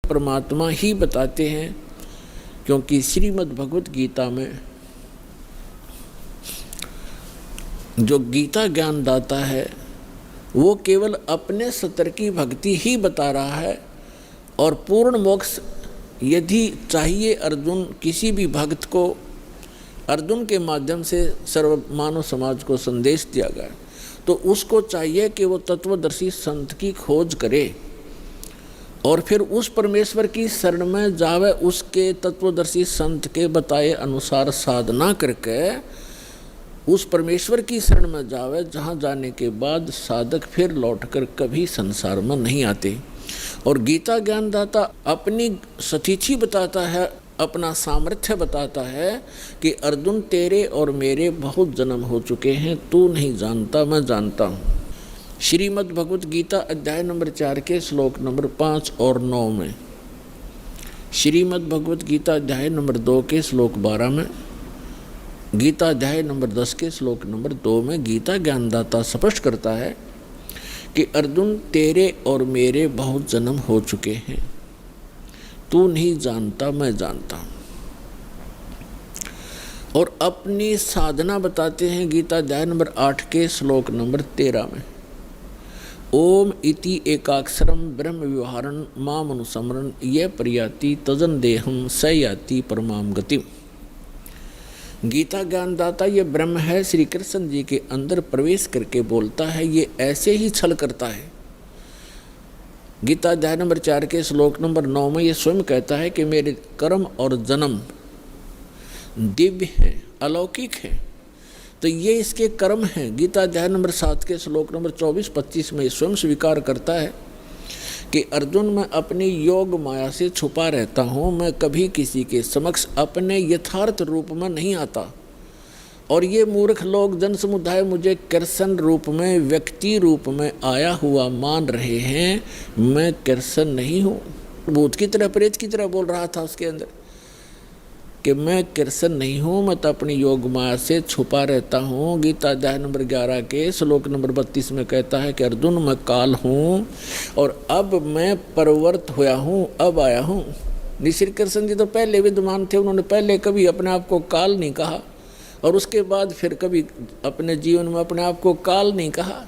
परमात्मा ही बताते हैं, क्योंकि श्रीमद् भगवत गीता में जो गीता ज्ञान दाता है वो केवल अपने सतर की भक्ति ही बता रहा है। और पूर्ण मोक्ष यदि चाहिए अर्जुन किसी भी भक्त को, अर्जुन के माध्यम से सर्व मानव समाज को संदेश दिया गया, तो उसको चाहिए कि वो तत्वदर्शी संत की खोज करे और फिर उस परमेश्वर की शरण में जावे, उसके तत्वदर्शी संत के बताए अनुसार साधना करके उस परमेश्वर की शरण में जावे, जहाँ जाने के बाद साधक फिर लौटकर कभी संसार में नहीं आते। और गीता ज्ञानदाता अपनी सतीथि बताता है, अपना सामर्थ्य बताता है कि अर्जुन तेरे और मेरे बहुत जन्म हो चुके हैं, तू नहीं जानता मैं जानता हूँ। श्रीमद् भगवत गीता अध्याय नंबर 4 के श्लोक नंबर 5 और 9 में, श्रीमद् भगवत गीता अध्याय नंबर 2 के श्लोक 12 में, गीता अध्याय नंबर 10 के श्लोक नंबर 2 में गीता ज्ञानदाता स्पष्ट करता है कि अर्जुन तेरे और मेरे बहुत जन्म हो चुके हैं, तू नहीं जानता मैं जानता हूँ। और अपनी साधना बताते हैं गीता अध्याय नंबर 8 के श्लोक नंबर 13 में, ओम इति एकाक्षरम ब्रह्म व्यवहारन माम अनुसमरन ये प्रयाति तजन देहम स याति परमाम गतिम। गीता ज्ञानदाता ये ब्रह्म है, श्री कृष्ण जी के अंदर प्रवेश करके बोलता है, ये ऐसे ही छल करता है। गीता अध्याय नंबर 4 के श्लोक नंबर 9 में ये स्वयं कहता है कि मेरे कर्म और जन्म दिव्य हैं, अलौकिक हैं, तो ये इसके कर्म हैं। गीता अध्याय नंबर 7 के श्लोक नंबर 24-25 में स्वयं स्वीकार करता है कि अर्जुन मैं अपनी योग माया से छुपा रहता हूँ, मैं कभी किसी के समक्ष अपने यथार्थ रूप में नहीं आता, और ये मूर्ख लोग जन समुदाय मुझे कृष्ण रूप में, व्यक्ति रूप में आया हुआ मान रहे हैं। मैं कृष्ण नहीं हूँ। भूत की तरह, प्रेत की तरह बोल रहा था उसके अंदर कि मैं कृष्ण नहीं हूँ, मैं तो अपनी योग माया से छुपा रहता हूँ। गीता अध्याय नंबर 11 के श्लोक नंबर 32 में कहता है कि अर्जुन मैं काल हूँ और अब मैं परवर्त हुआ हूँ, अब आया हूँ। श्री कृष्ण जी तो पहले विद्यमान थे, उन्होंने पहले कभी अपने आप को काल नहीं कहा और उसके बाद फिर कभी अपने जीवन में अपने आप को काल नहीं कहा।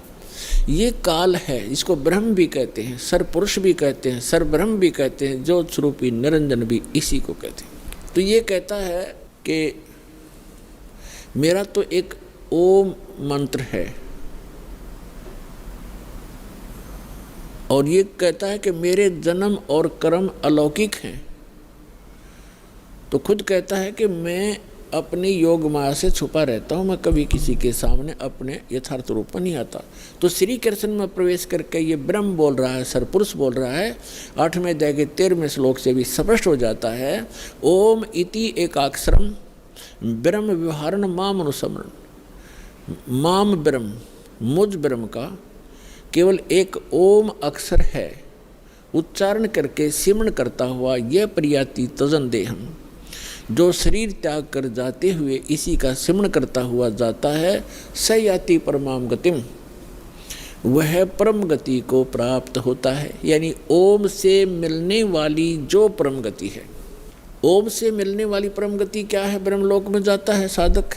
ये काल है, इसको ब्रह्म भी कहते हैं, सरपुरुष भी कहते हैं, सरब्रह्म भी कहते हैं, ज्योत स्वरूपी निरंजन भी इसी को कहते हैं। तो ये कहता है कि मेरा तो एक ओम मंत्र है, और ये कहता है कि मेरे जन्म और कर्म अलौकिक हैं। तो खुद कहता है कि मैं अपनी योग माया से छुपा रहता हूँ, मैं कभी किसी के सामने अपने यथार्थ रूप में नहीं आता। तो श्री कृष्ण में प्रवेश करके ये ब्रह्म बोल रहा है, सरपुरुष बोल रहा है। 8वें अध्याय के 13वें श्लोक से भी स्पष्ट हो जाता है, ओम इति एकाक्षरम ब्रह्म व्यवहारन माम अनुसमरण। माम ब्रह्म, मुझ ब्रह्म का केवल एक ओम अक्षर है, उच्चारण करके सिमरण करता हुआ यह प्रयाति तजन देहम, जो शरीर त्याग कर जाते हुए इसी का सिमरण करता हुआ जाता है, स याति परमाम गतिम, वह परम गति को प्राप्त होता है। यानी ओम से मिलने वाली जो परम गति है, ओम से मिलने वाली परम गति क्या है? ब्रह्मलोक में जाता है साधक।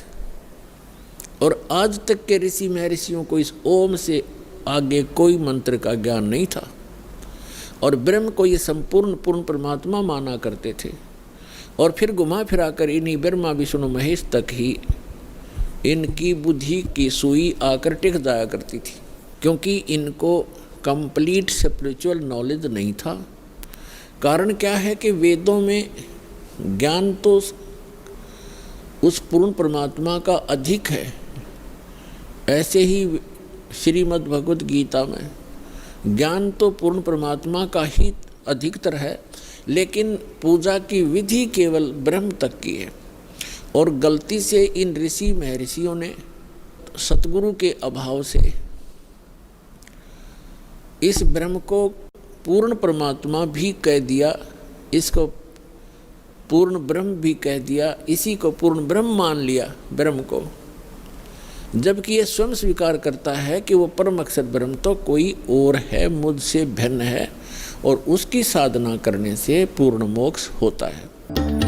और आज तक के ऋषि महर्षियों को इस ओम से आगे कोई मंत्र का ज्ञान नहीं था, और ब्रह्म को ये संपूर्ण पूर्ण परमात्मा माना करते थे। और फिर घुमा फिरा कर इन्हीं ब्रह्मा विष्णु महेश तक ही इनकी बुद्धि की सुई आकर टिक जाया करती थी, क्योंकि इनको कंप्लीट स्पिरिचुअल नॉलेज नहीं था। कारण क्या है कि वेदों में ज्ञान तो उस पूर्ण परमात्मा का अधिक है, ऐसे ही श्रीमद् भगवत गीता में ज्ञान तो पूर्ण परमात्मा का ही अधिकतर है, लेकिन पूजा की विधि केवल ब्रह्म तक की है। और गलती से इन ऋषि महर्षियों ने सतगुरु के अभाव से इस ब्रह्म को पूर्ण परमात्मा भी कह दिया, इसको पूर्ण ब्रह्म भी कह दिया, इसी को पूर्ण ब्रह्म मान लिया ब्रह्म को, जबकि ये स्वयं स्वीकार करता है कि वो परम अक्षर ब्रह्म तो कोई और है, मुझसे भिन्न है, और उसकी साधना करने से पूर्ण मोक्ष होता है।